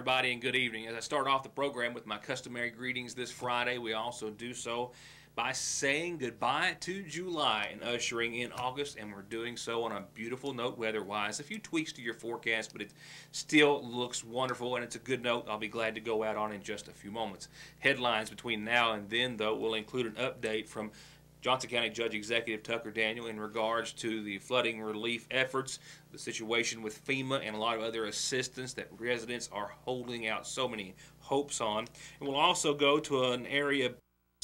everybody, and good evening. As I start off the program with my customary greetings this Friday, we also do so by saying goodbye to July and ushering in August, and we're doing so on a beautiful note weather-wise. A few tweaks to your forecast, but it still looks wonderful, and it's a good note I'll be glad to go out on in just a few moments. Headlines between now and then, though, will include an update from Johnson County Judge Executive Tucker Daniel in regards to the flooding relief efforts, the situation with FEMA, and a lot of other assistance that residents are holding out so many hopes on. And we'll also go to an area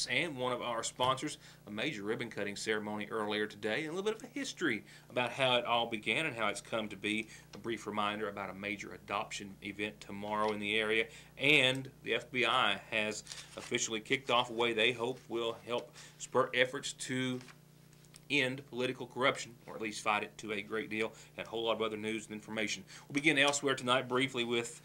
and one of our sponsors, a major ribbon cutting ceremony earlier today, and a little bit of a history about how it all began and how it's come to be. A brief reminder about a major adoption event tomorrow in the area, and the FBI has officially kicked off a way they hope will help spur efforts to end political corruption, or at least fight it to a great deal, and a whole lot of other news and information. We'll begin elsewhere tonight briefly with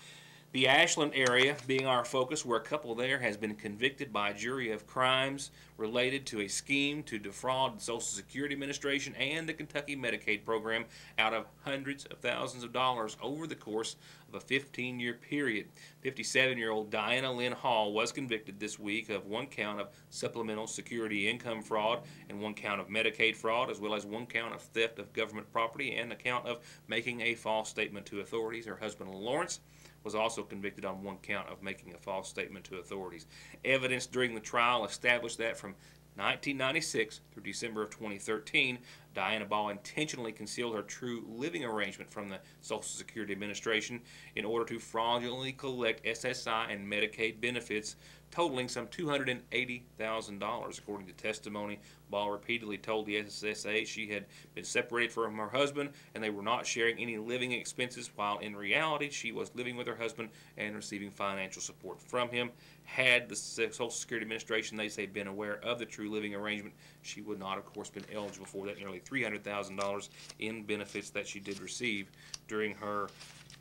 the Ashland area being our focus, where a couple there has been convicted by a jury of crimes related to a scheme to defraud the Social Security Administration and the Kentucky Medicaid program out of hundreds of thousands of dollars over the course of a 15-year period. 57-year-old Diana Lynn Hall was convicted this week of one count of supplemental security income fraud and one count of Medicaid fraud, as well as one count of theft of government property and a count of making a false statement to authorities. Her husband, Lawrence, was also convicted on one count of making a false statement to authorities. Evidence during the trial established that from 1996 through December of 2013, Diana Ball intentionally concealed her true living arrangement from the Social Security Administration in order to fraudulently collect SSI and Medicaid benefits totaling some $280,000. According to testimony, Ball repeatedly told the SSA she had been separated from her husband and they were not sharing any living expenses, while in reality she was living with her husband and receiving financial support from him. Had the Social Security Administration, they say, been aware of the true living arrangement, she would not, of course, been eligible for that nearly $300,000 in benefits that she did receive. During her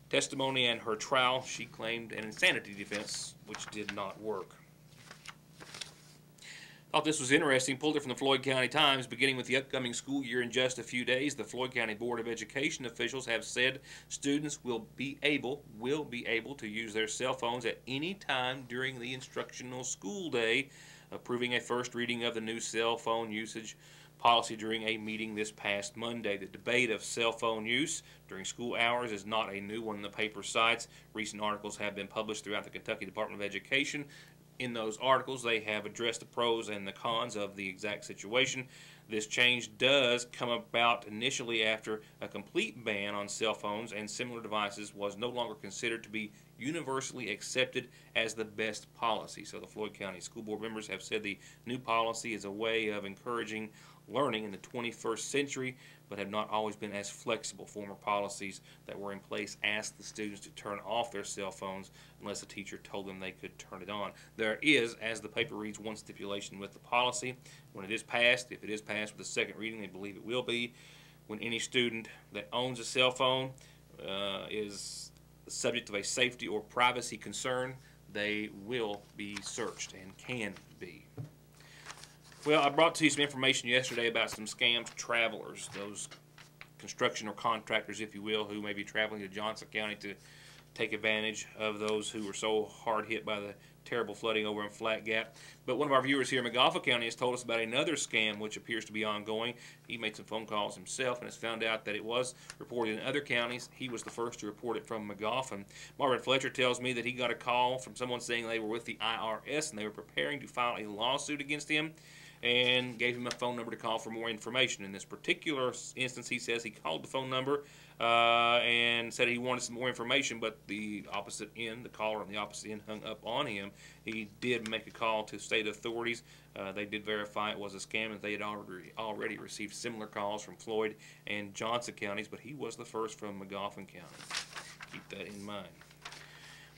testimony and her trial, she claimed an insanity defense, which did not work. Thought this was interesting. Pulled it from the Floyd County Times. Beginning with the upcoming school year in just a few days, the Floyd County Board of Education officials have said students will be able to use their cell phones at any time during the instructional school day, approving a first reading of the new cell phone usage policy during a meeting this past Monday. The debate of cell phone use during school hours is not a new one, the paper cites. Recent articles have been published throughout the Kentucky Department of Education. In those articles, they have addressed the pros and the cons of the exact situation. This change does come about initially after a complete ban on cell phones and similar devices was no longer considered to be universally accepted as the best policy. So the Floyd County School Board members have said the new policy is a way of encouraging learning in the 21st century, but have not always been as flexible. Former policies that were in place asked the students to turn off their cell phones unless a teacher told them they could turn it on. There is, as the paper reads, one stipulation with the policy. When it is passed, if it is passed with a second reading, they believe it will be, when any student that owns a cell phone is the subject of a safety or privacy concern, they will be searched and can be. Well, I brought to you some information yesterday about some scammed travelers, those construction or contractors, if you will, who may be traveling to Johnson County to take advantage of those who were so hard hit by the terrible flooding over in Flat Gap. But one of our viewers here in Magoffin County has told us about another scam which appears to be ongoing. He made some phone calls himself and has found out that it was reported in other counties. He was the first to report it from Magoffin. Marvin Fletcher tells me that he got a call from someone saying they were with the IRS and they were preparing to file a lawsuit against him, and gave him a phone number to call for more information. In this particular instance, he says he called the phone number and said he wanted some more information, but the opposite end, the caller on the opposite end, hung up on him. He did make a call to state authorities. They did verify it was a scam, and they had already received similar calls from Floyd and Johnson counties, but he was the first from Magoffin County. Keep that in mind.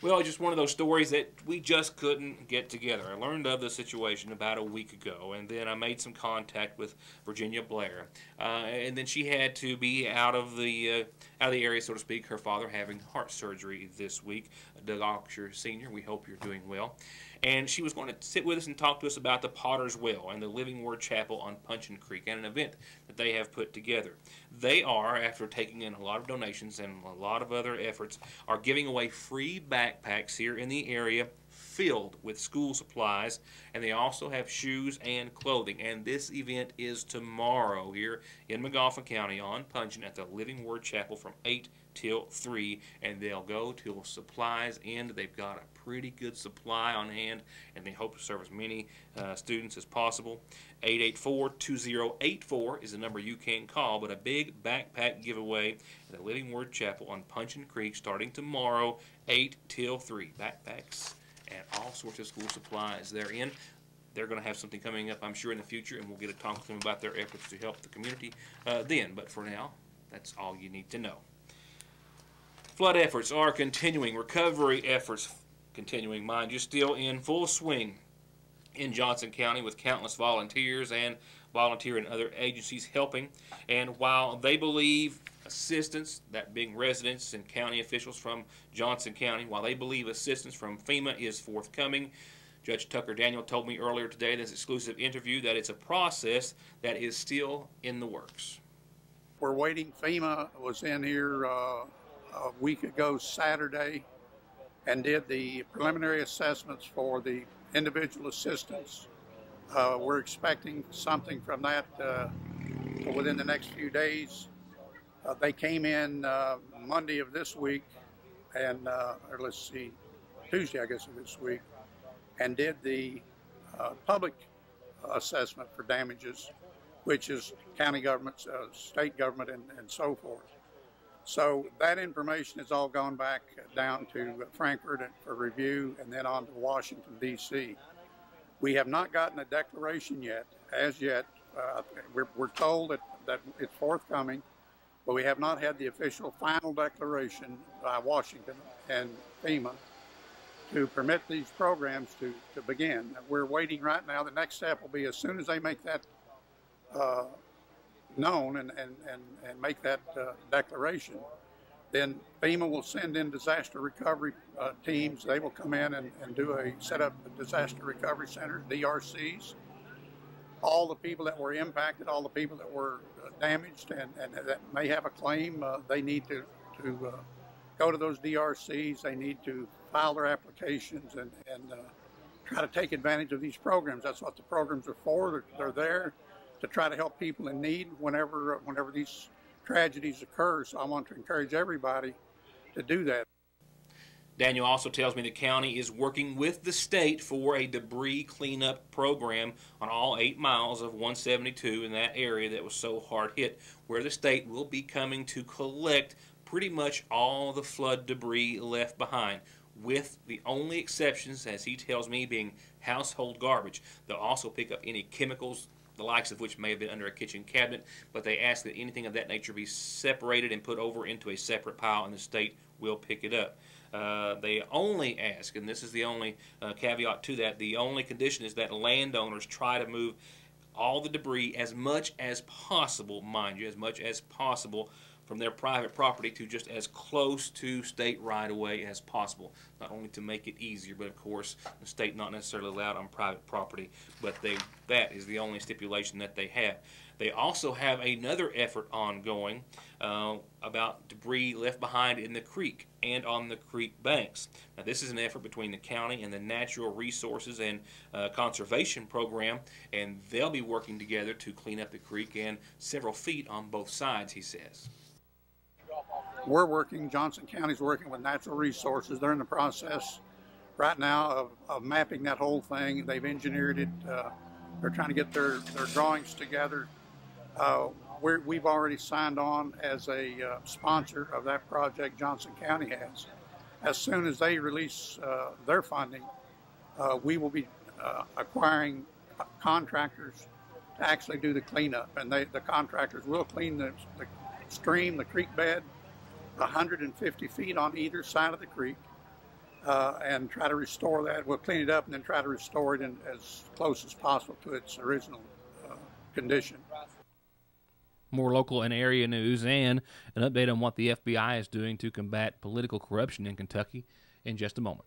Well, just one of those stories that we just couldn't get together. I learned of the situation about a week ago, and then I made some contact with Virginia Blair, and then she had to be out of the area, so to speak. Her father having heart surgery this week. Doug Auksher Sr., we hope you're doing well. and she was going to sit with us and talk to us about the Potter's Well and the Living Word Chapel on Punchin Creek and an event that they have put together. They are, after taking in a lot of donations and a lot of other efforts, are giving away free backpacks here in the area filled with school supplies, and they also have shoes and clothing. And this event is tomorrow here in Magoffin County on Punchin at the Living Word Chapel from 8 till 3, and they'll go till supplies end. They've got a pretty good supply on hand, and they hope to serve as many students as possible. 884-2084 is the number you can call, but a big backpack giveaway at the Living Word Chapel on Punchin Creek starting tomorrow, 8 till 3. Backpacks and all sorts of school supplies therein. They're going to have something coming up, I'm sure, in the future, and we'll get to talk to them about their efforts to help the community then. But for now, that's all you need to know. Flood efforts are continuing. Recovery efforts continuing, mind you, still in full swing in Johnson County with countless volunteers and volunteer and other agencies helping. And while they believe assistance, that being residents and county officials from Johnson County, while they believe assistance from FEMA is forthcoming, Judge Tucker Daniel told me earlier today in this exclusive interview that it's a process that is still in the works. We're waiting. FEMA was in here a week ago Saturday and did the preliminary assessments for the individual assistance. We're expecting something from that within the next few days. They came in Monday of this week, and or let's see, Tuesday, I guess, of this week, and did the public assessment for damages, which is county government, state government, and so forth. So that information has all gone back down to Frankfurt for review and then on to Washington, D.C. We have not gotten a declaration yet, as yet. We're told that it's forthcoming, but we have not had the official final declaration by Washington and FEMA to permit these programs to begin. We're waiting right now. The next step will be as soon as they make that known and make that declaration, then FEMA will send in disaster recovery teams. They will come in and set up disaster recovery centers, DRCs. All the people that were impacted, all the people that were damaged and that may have a claim, they need to go to those DRCs. They need to file their applications and try to take advantage of these programs. That's what the programs are for. They're there to try to help people in need whenever these tragedies occur. So I want to encourage everybody to do that. Daniel also tells me the county is working with the state for a debris cleanup program on all 8 miles of 172 in that area that was so hard hit, where the state will be coming to collect pretty much all the flood debris left behind, with the only exceptions, as he tells me, being household garbage. They'll also pick up any chemicals, the likes of which may have been under a kitchen cabinet, but they ask that anything of that nature be separated and put over into a separate pile, and the state will pick it up. They only ask, and this is the only caveat to that, the only condition is that landowners try to move all the debris as much as possible, mind you, as much as possible from their private property to just as close to state right-of-way as possible. Not only to make it easier, but of course the state not necessarily allowed on private property, but that is the only stipulation that they have. They also have another effort ongoing about debris left behind in the creek and on the creek banks. Now this is an effort between the county and the Natural Resources and Conservation Program, and they'll be working together to clean up the creek and several feet on both sides, he says. We're working, Johnson County's working with Natural Resources. They're in the process right now of mapping that whole thing. They've engineered it. They're trying to get their drawings together. We've already signed on as a sponsor of that project. Johnson County has. As soon as they release their funding, we will be acquiring contractors to actually do the cleanup. And the contractors will clean the stream, the creek bed, 150 feet on either side of the creek, and try to restore that. We'll clean it up and then try to restore it in as close as possible to its original condition. More local and area news and an update on what the FBI is doing to combat political corruption in Kentucky in just a moment.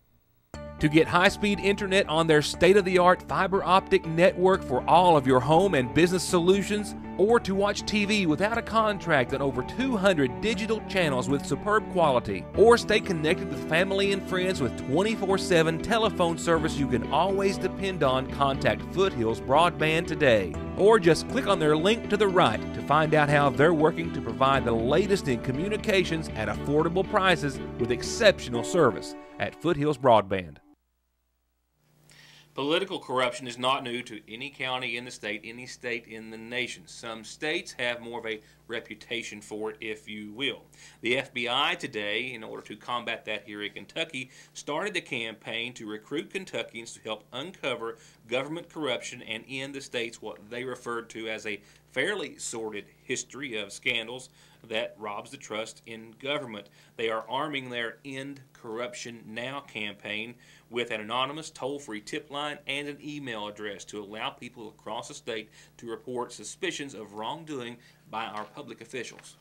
To get high-speed internet on their state-of-the-art fiber optic network for all of your home and business solutions, or to watch TV without a contract on over 200 digital channels with superb quality, or stay connected with family and friends with 24/7 telephone service you can always depend on, contact Foothills Broadband today. Or just click on their link to the right to find out how they're working to provide the latest in communications at affordable prices with exceptional service at Foothills Broadband. Political corruption is not new to any county in the state, any state in the nation. Some states have more of a reputation for it, if you will. The FBI today, in order to combat that here in Kentucky, started the campaign to recruit Kentuckians to help uncover government corruption and end the state's what they referred to as a fairly sordid history of scandals that robs the trust in government. They are arming their End Corruption Now campaign with an anonymous toll-free tip line and an email address to allow people across the state to report suspicions of wrongdoing by our public officials.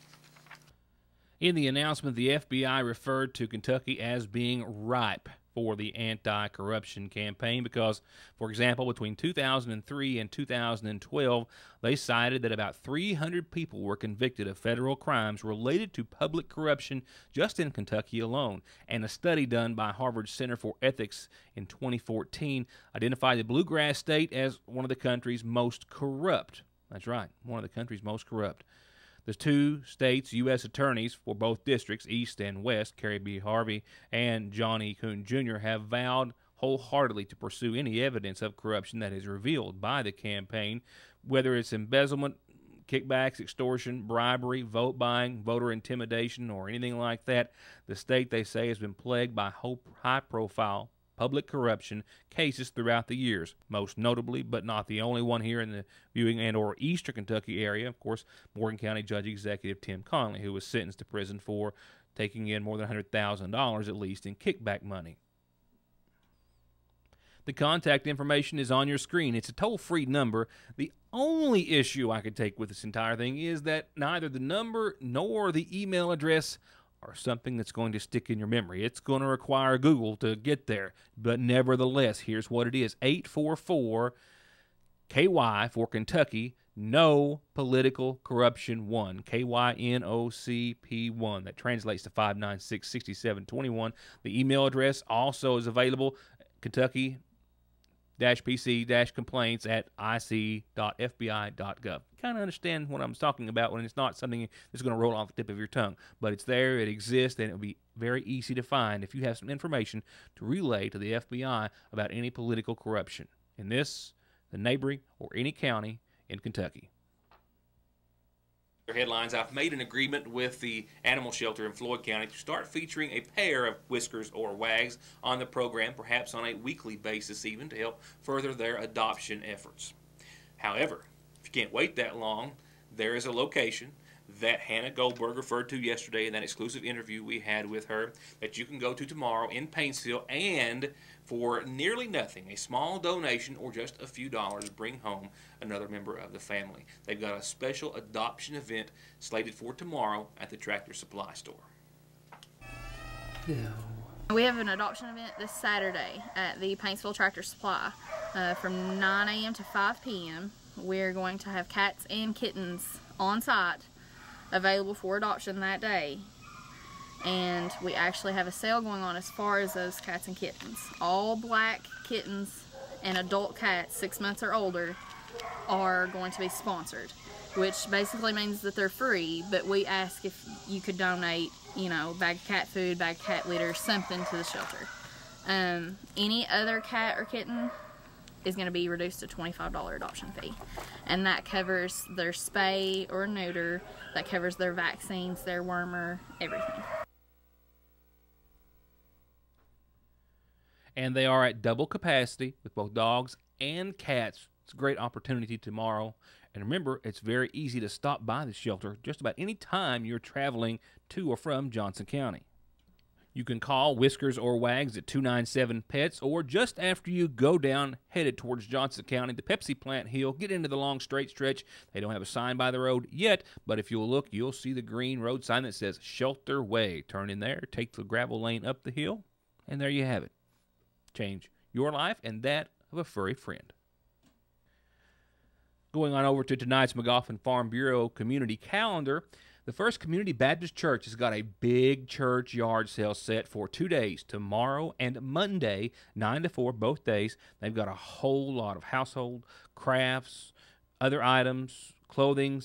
In the announcement, the FBI referred to Kentucky as being ripe for the anti-corruption campaign because, for example, between 2003 and 2012, they cited that about 300 people were convicted of federal crimes related to public corruption just in Kentucky alone. And a study done by Harvard Center for Ethics in 2014 identified the Bluegrass State as one of the country's most corrupt. That's right, one of the country's most corrupt. The two states' U.S. attorneys for both districts, East and West, Kerry B. Harvey and John E. Coon Jr., have vowed wholeheartedly to pursue any evidence of corruption that is revealed by the campaign, whether it's embezzlement, kickbacks, extortion, bribery, vote buying, voter intimidation, or anything like that. The state, they say, has been plagued by high-profile public corruption cases throughout the years, most notably, but not the only one here in the Viewing and or Eastern Kentucky area, of course, Morgan County Judge Executive Tim Connolly, who was sentenced to prison for taking in more than $100,000 at least in kickback money. The contact information is on your screen. It's a toll-free number. The only issue I could take with this entire thing is that neither the number nor the email address or something that's going to stick in your memory. It's going to require Google to get there. But nevertheless, here's what it is. 844-KY for Kentucky, No Political Corruption 1. KYNOCP1. That translates to 596-6721. The email address also is available, Kentucky-PC-complaints at ic.fbi.gov. Kind of understand what I'm talking about when it's not something that's going to roll off the tip of your tongue. But it's there, it exists, and it'll be very easy to find if you have some information to relay to the FBI about any political corruption in this, the neighboring, or any county in Kentucky. Headlines: I've made an agreement with the animal shelter in Floyd County to start featuring a pair of Whiskers or Wags on the program, perhaps on a weekly basis even, to help further their adoption efforts. However, if you can't wait that long, there is a location that Hannah Goldberg referred to yesterday in that exclusive interview we had with her that you can go to tomorrow in Paintsville, and for nearly nothing, a small donation or just a few dollars, bring home another member of the family. They've got a special adoption event slated for tomorrow at the Tractor Supply store. We have an adoption event this Saturday at the Paintsville Tractor Supply from 9 a.m. to 5 p.m. We're going to have cats and kittens on site available for adoption that day. And we actually have a sale going on as far as those cats and kittens. All black kittens and adult cats 6 months or older are going to be sponsored, which basically means that they're free, but we ask if you could donate, you know, bag of cat food, bag of cat litter, something to the shelter. Any other cat or kitten is going to be reduced to $25 adoption fee, and that covers their spay or neuter, that covers their vaccines, their wormer, everything. And they are at double capacity with both dogs and cats. It's a great opportunity tomorrow. And remember, it's very easy to stop by the shelter just about any time you're traveling to or from Johnson County. You can call Whiskers or Wags at 297-PETS, or just after you go down, headed towards Johnson County, the Pepsi plant hill, get into the long straight stretch. They don't have a sign by the road yet, but if you'll look, you'll see the green road sign that says Shelter Way. Turn in there, take the gravel lane up the hill, and there you have it. change your life and that of a furry friend. Going on over to tonight's Magoffin Farm Bureau community calendar, the First Community Baptist Church has got a big church yard sale set for 2 days, tomorrow and Monday, 9 to 4, both days. They've got a whole lot of household, crafts, other items, clothing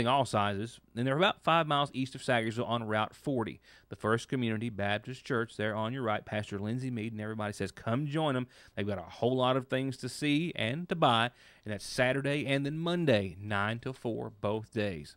all sizes, and they're about 5 miles east of Sagersville on Route 40. The First Community Baptist Church there on your right, Pastor Lindsay Mead, and everybody says come join them. They've got a whole lot of things to see and to buy, and that's Saturday and then Monday, 9 to 4, both days.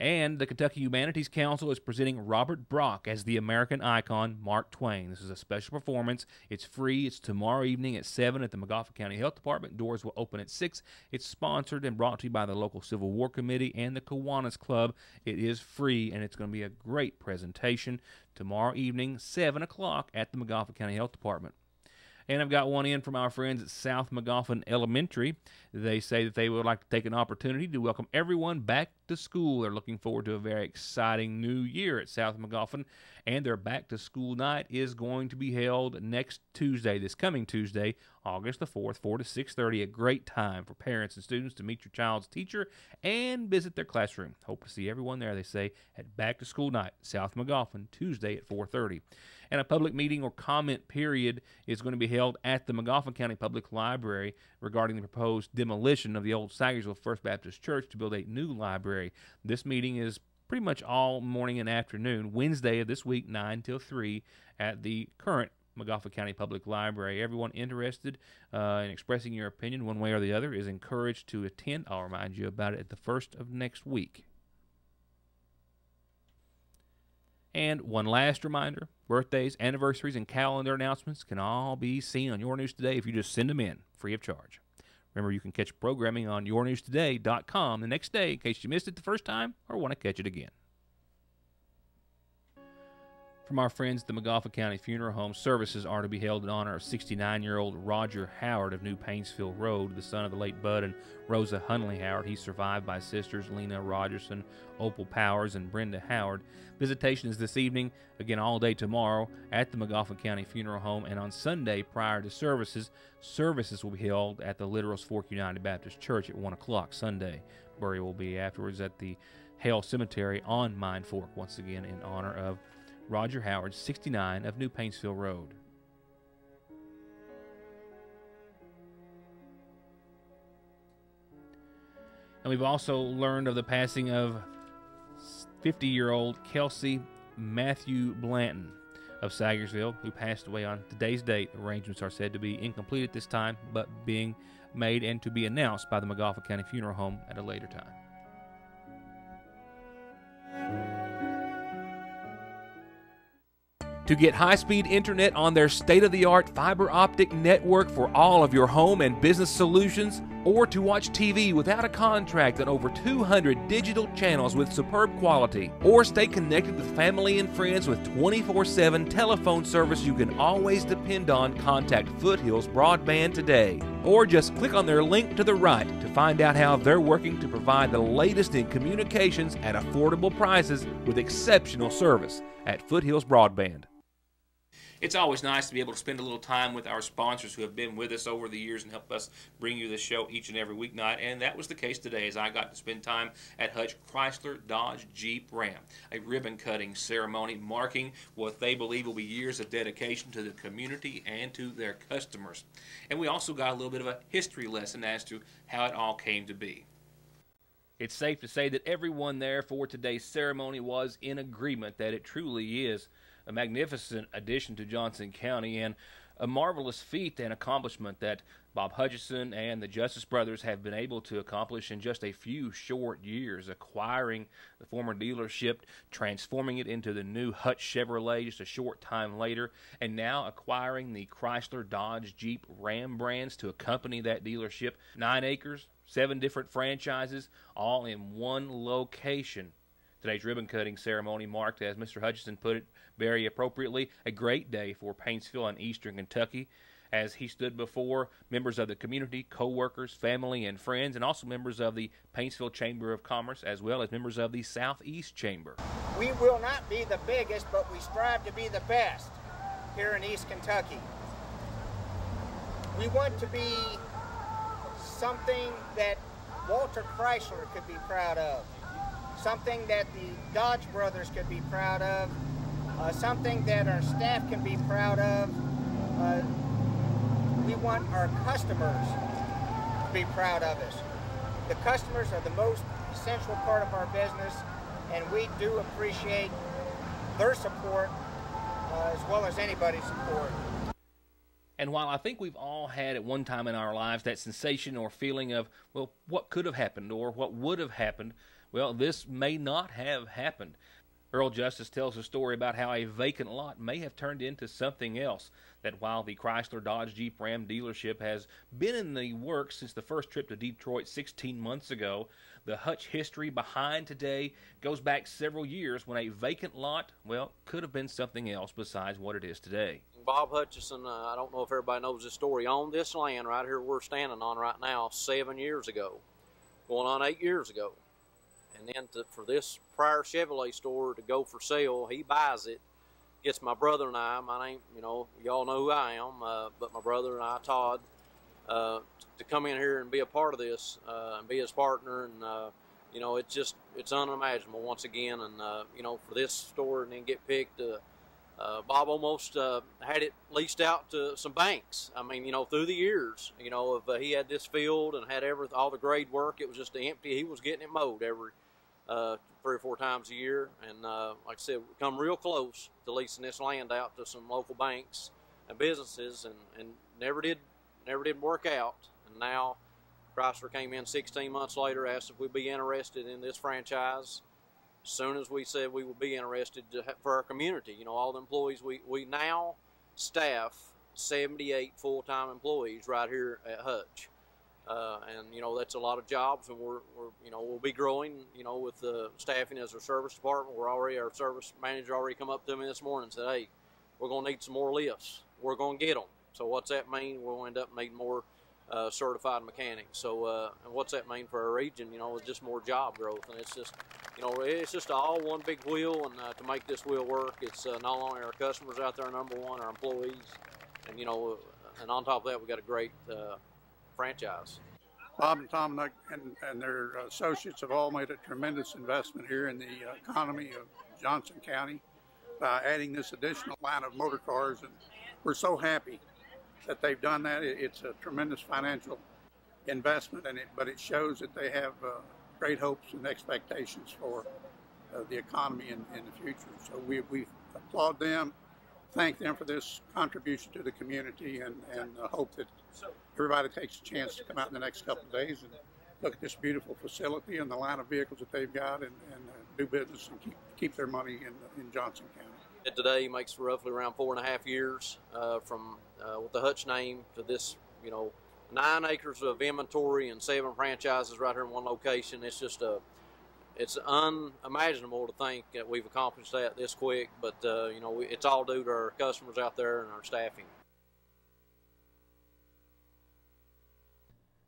And the Kentucky Humanities Council is presenting Robert Brock as the American icon, Mark Twain. This is a special performance. It's free. It's tomorrow evening at 7 at the Magoffin County Health Department. Doors will open at 6. It's sponsored and brought to you by the local Civil War Committee and the Kiwanis Club. It is free, and it's going to be a great presentation tomorrow evening, 7 o'clock at the Magoffin County Health Department. And I've got one in from our friends at South Magoffin Elementary. They say that they would like to take an opportunity to welcome everyone back to school. They're looking forward to a very exciting new year at South Magoffin, and their back-to-school night is going to be held next Tuesday, this coming Tuesday, August the 4th, 4 to 6:30, a great time for parents and students to meet your child's teacher and visit their classroom. Hope to see everyone there, they say, at back-to-school night, South Magoffin, Tuesday at 4:30. And a public meeting or comment period is going to be held at the Magoffin County Public Library regarding the proposed demolition of the old Sagersville First Baptist Church to build a new library. This meeting is pretty much all morning and afternoon, Wednesday of this week, 9 till 3, at the current Magoffin County Public Library. Everyone interested in expressing your opinion one way or the other is encouraged to attend. I'll remind you about it at the first of next week. And one last reminder, birthdays, anniversaries, and calendar announcements can all be seen on Your News Today if you just send them in, free of charge. Remember, you can catch programming on yournewstoday.com the next day in case you missed it the first time or want to catch it again. From our friends at the Magoffin County Funeral Home, services are to be held in honor of 69-year-old Roger Howard of New Painesville Road, the son of the late Bud and Rosa Hunley Howard. He's survived by sisters Lena Rogerson, Opal Powers, and Brenda Howard. Visitation is this evening, again all day tomorrow, at the Magoffin County Funeral Home, and on Sunday prior to services will be held at the Littorals Fork United Baptist Church at 1 o'clock Sunday. Burial will be afterwards at the Hale Cemetery on Mine Fork, once again in honor of Roger Howard, 69, of New Painesville Road. And we've also learned of the passing of 50-year-old Kelsey Matthew Blanton of Sagersville, who passed away on today's date. Arrangements are said to be incomplete at this time, but being made and to be announced by the Magoffin County Funeral Home at a later time. To get high-speed internet on their state-of-the-art fiber optic network for all of your home and business solutions, or to watch TV without a contract on over 200 digital channels with superb quality, or stay connected with family and friends with 24/7 telephone service you can always depend on, contact Foothills Broadband today. Or just click on their link to the right to find out how they're working to provide the latest in communications at affordable prices with exceptional service at Foothills Broadband. It's always nice to be able to spend a little time with our sponsors who have been with us over the years and help us bring you this show each and every weeknight, and that was the case today as I got to spend time at Hutch Chrysler Dodge Jeep Ram, a ribbon-cutting ceremony marking what they believe will be years of dedication to the community and to their customers. And we also got a little bit of a history lesson as to how it all came to be. It's safe to say that everyone there for today's ceremony was in agreement that it truly is a magnificent addition to Johnson County and a marvelous feat and accomplishment that Bob Hutchison and the Justice brothers have been able to accomplish in just a few short years, acquiring the former dealership, transforming it into the new Hutch Chevrolet just a short time later, and now acquiring the Chrysler, Dodge, Jeep, Ram brands to accompany that dealership. 9 acres, 7 different franchises, all in one location. Today's ribbon-cutting ceremony marked, as Mr. Hutchison put it very appropriately, a great day for Painesville and Eastern Kentucky, as he stood before members of the community, co-workers, family, and friends, and also members of the Painesville Chamber of Commerce, as well as members of the Southeast Chamber. We will not be the biggest, but we strive to be the best here in East Kentucky. We want to be something that Walter Chrysler could be proud of, something that the Dodge brothers could be proud of, something that our staff can be proud of. We want our customers to be proud of us. The customers are the most essential part of our business, and we do appreciate their support as well as anybody's support. And while I think we've all had at one time in our lives that sensation or feeling of, well, what could have happened or what would have happened, well, this may not have happened. Earl Justice tells a story about how a vacant lot may have turned into something else. That while the Chrysler Dodge Jeep Ram dealership has been in the works since the first trip to Detroit 16 months ago, the Hutch history behind today goes back several years when a vacant lot, well, could have been something else besides what it is today. Bob Hutchison, I don't know if everybody knows this story, owned this land right here we're standing on right now 7 years ago, going on 8 years ago. And then for this prior Chevrolet store to go for sale, he buys it, gets my brother and I, my name, you know, y'all know who I am, but my brother and I, Todd, to come in here and be a part of this and be his partner. And, you know, it's unimaginable once again. And, you know, for this store and then get picked, Bob almost had it leased out to some banks. I mean, you know, through the years, you know, if he had this field and had all the grade work, it was just empty. He was getting it mowed every 3 or 4 times a year. And like I said, we come real close to leasing this land out to some local banks and businesses, and never did work out. And now Chrysler came in 16 months later, asked if we'd be interested in this franchise. As soon as we said we would be interested for our community, you know, all the employees, we now staff 78 full-time employees right here at Hutch. And, you know, that's a lot of jobs, and we're you know, we'll be growing, you know, with the staffing as our service department. Our service manager already come up to me this morning and said, hey, we're going to need some more lifts. We're going to get them. So what's that mean? We'll end up needing more certified mechanics. So and what's that mean for our region? You know, it's just more job growth, and it's just, you know, it's just all one big wheel. And to make this wheel work, it's not only our customers out there, number one, our employees, and, you know, and on top of that, we got a great franchise. Bob and Tom and their associates have all made a tremendous investment here in the economy of Johnson County by adding this additional line of motor cars, and we're so happy that they've done that. It's a tremendous financial investment, but it shows that they have great hopes and expectations for the economy in the future. So we applaud them, thank them for this contribution to the community, and hope that everybody takes a chance to come out in the next couple of days and look at this beautiful facility and the line of vehicles that they've got, and do business and keep their money in Johnson County. Today makes roughly around 4.5 years from with the Hutch name to this, you know, 9 acres of inventory and 7 franchises right here in one location. It's just it's unimaginable to think that we've accomplished that this quick, but you know, it's all due to our customers out there and our staffing.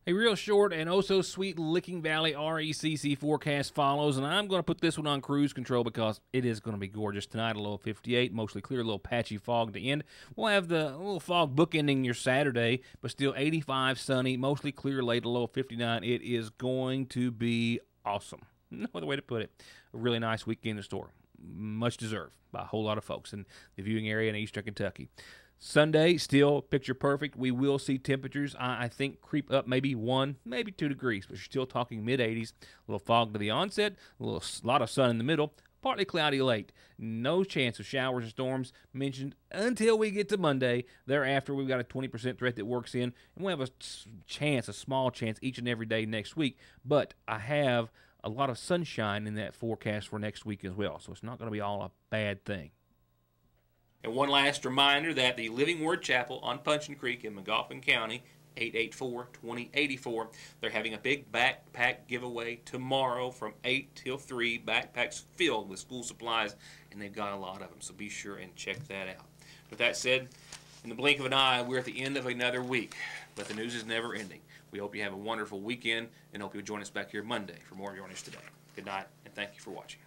A real short and oh-so-sweet Licking Valley RECC forecast follows, and I'm going to put this one on cruise control because it is going to be gorgeous tonight. A low of 58, mostly clear, a little patchy fog to end. We'll have the little fog bookending your Saturday, but still 85, sunny, mostly clear late, a low of 59. It is going to be awesome. No other way to put it. A really nice weekend in the store. Much deserved by a whole lot of folks in the viewing area in eastern Kentucky. Sunday, still picture perfect. We will see temperatures, I think, creep up maybe 1, maybe 2 degrees, but you're still talking mid-80s. A little fog to the onset, a lot of sun in the middle, partly cloudy late. No chance of showers or storms mentioned until we get to Monday. Thereafter, we've got a 20% threat that works in, and we'll have a small chance each and every day next week. But I have a lot of sunshine in that forecast for next week as well, so it's not going to be all a bad thing. And one last reminder that the Living Word Chapel on Puncheon Creek in Magoffin County, 884-2084, they're having a big backpack giveaway tomorrow from 8 till 3. Backpacks filled with school supplies, and they've got a lot of them, so be sure and check that out. With that said, in the blink of an eye, we're at the end of another week, but the news is never ending. We hope you have a wonderful weekend, and hope you'll join us back here Monday for more of Your News Today. Good night, and thank you for watching.